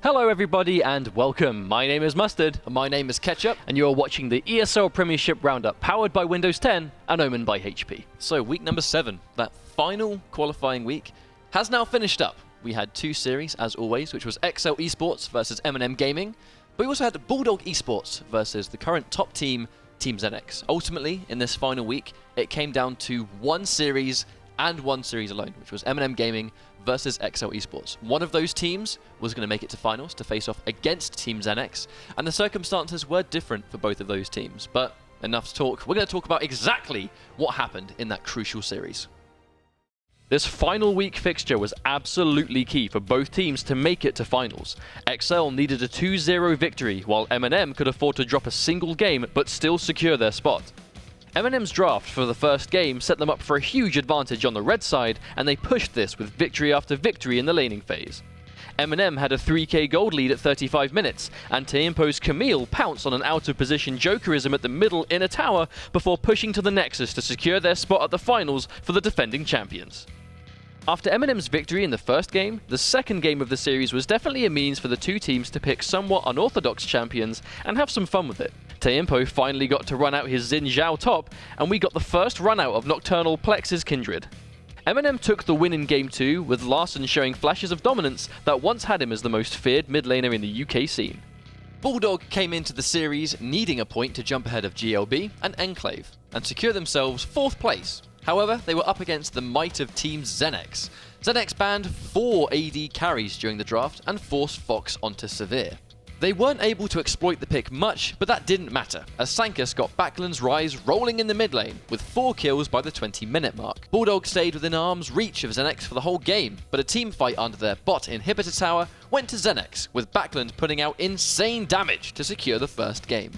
Hello everybody and welcome. My name is Mustard. And my name is Ketchup. And you're watching the ESL Premiership Roundup, powered by Windows 10 and Omen by HP. So week number 7, that final qualifying week, has now finished up. We had 2 series, as always, which was ESL Esports versus M&M Gaming. But we also had Bulldog Esports versus the current top team, Team ZenX. Ultimately, in this final week, it came down to one series and one series alone, which was M&M Gaming versus ESL Esports. One of those teams was going to make it to finals to face off against Team ZenX, and the circumstances were different for both of those teams. But enough to talk. We're going to talk about exactly what happened in that crucial series. This final week fixture was absolutely key for both teams to make it to finals. XL needed a 2-0 victory, while M&M could afford to drop a single game but still secure their spot. M&M's draft for the first game set them up for a huge advantage on the red side, and they pushed this with victory after victory in the laning phase. M&M had a 3k gold lead at 35 minutes, and Teimpo's Camille pounced on an out-of-position Jokerism at the middle inner tower before pushing to the Nexus to secure their spot at the finals for the defending champions. After M&M's victory in the first game, the second game of the series was definitely a means for the two teams to pick somewhat unorthodox champions and have some fun with it. Teimpo finally got to run out his Xin Zhao top, and we got the first run out of Nocturnal Plex's Kindred. M&M took the win in Game 2, with Larson showing flashes of dominance that once had him as the most feared mid laner in the UK scene. Bulldog came into the series needing a point to jump ahead of GLB and Enclave, and secure themselves 4th place. However, they were up against the might of Team ZenX. ZenX banned 4 AD carries during the draft and forced Fox onto Severe. They weren't able to exploit the pick much, but that didn't matter, as Sankas got Backlund's Rise rolling in the mid lane, with 4 kills by the 20-minute mark. Bulldog stayed within arm's reach of ZenX for the whole game, but a team fight under their bot inhibitor tower went to ZenX, with Backlund putting out insane damage to secure the first game.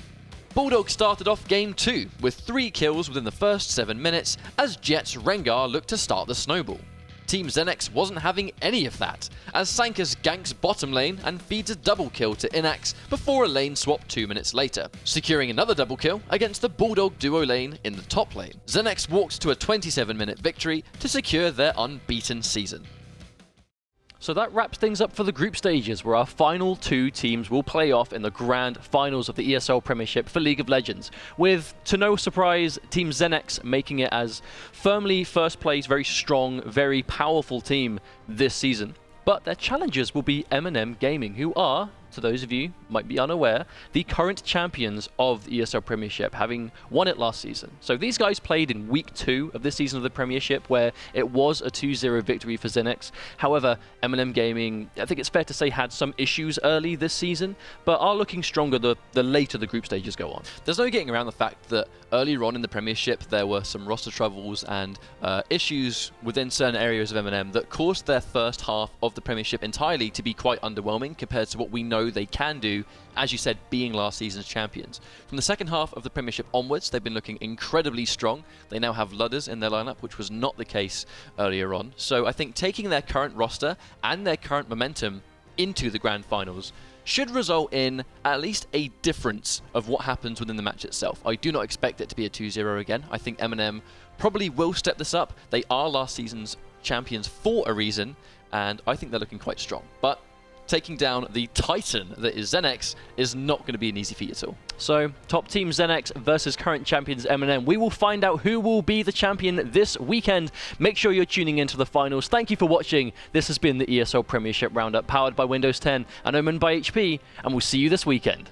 Bulldog started off Game 2 with 3 kills within the first 7 minutes as Jet's Rengar looked to start the snowball. Team ZenX wasn't having any of that, as Sankas ganks bottom lane and feeds a double kill to Inax before a lane swap 2 minutes later, securing another double kill against the Bulldog duo lane in the top lane. ZenX walked to a 27-minute victory to secure their unbeaten season. So that wraps things up for the group stages, where our final 2 teams will play off in the grand finals of the ESL Premiership for League of Legends, with, to no surprise, Team ZenX making it as firmly first place, very strong, very powerful team this season. But their challengers will be M&M Gaming, who are, to those of you who might be unaware, the current champions of the ESL Premiership, having won it last season. So these guys played in week 2 of this season of the Premiership, where it was a 2-0 victory for ZenX. However, M&M Gaming, I think it's fair to say, had some issues early this season, but are looking stronger the later the group stages go on. There's no getting around the fact that earlier on in the Premiership there were some roster troubles and issues within certain areas of M&M that caused their first half of the Premiership entirely to be quite underwhelming compared to what we know they can do, as you said, being last season's champions. From the second half of the Premiership onwards, they've been looking incredibly strong. They now have Ludders in their lineup, which was not the case earlier on. So I think taking their current roster and their current momentum into the grand finals should result in at least a difference of what happens within the match itself. I do not expect it to be a 2-0 again. I think M&M probably will step this up. They are last season's champions for a reason, and I think they're looking quite strong. But taking down the titan that is ZenX is not going to be an easy feat at all. So, top team ZenX versus current champions M&M. We will find out who will be the champion this weekend. Make sure you're tuning into the finals. Thank you for watching. This has been the ESL Premiership Roundup, powered by Windows 10 and Omen by HP, and we'll see you this weekend.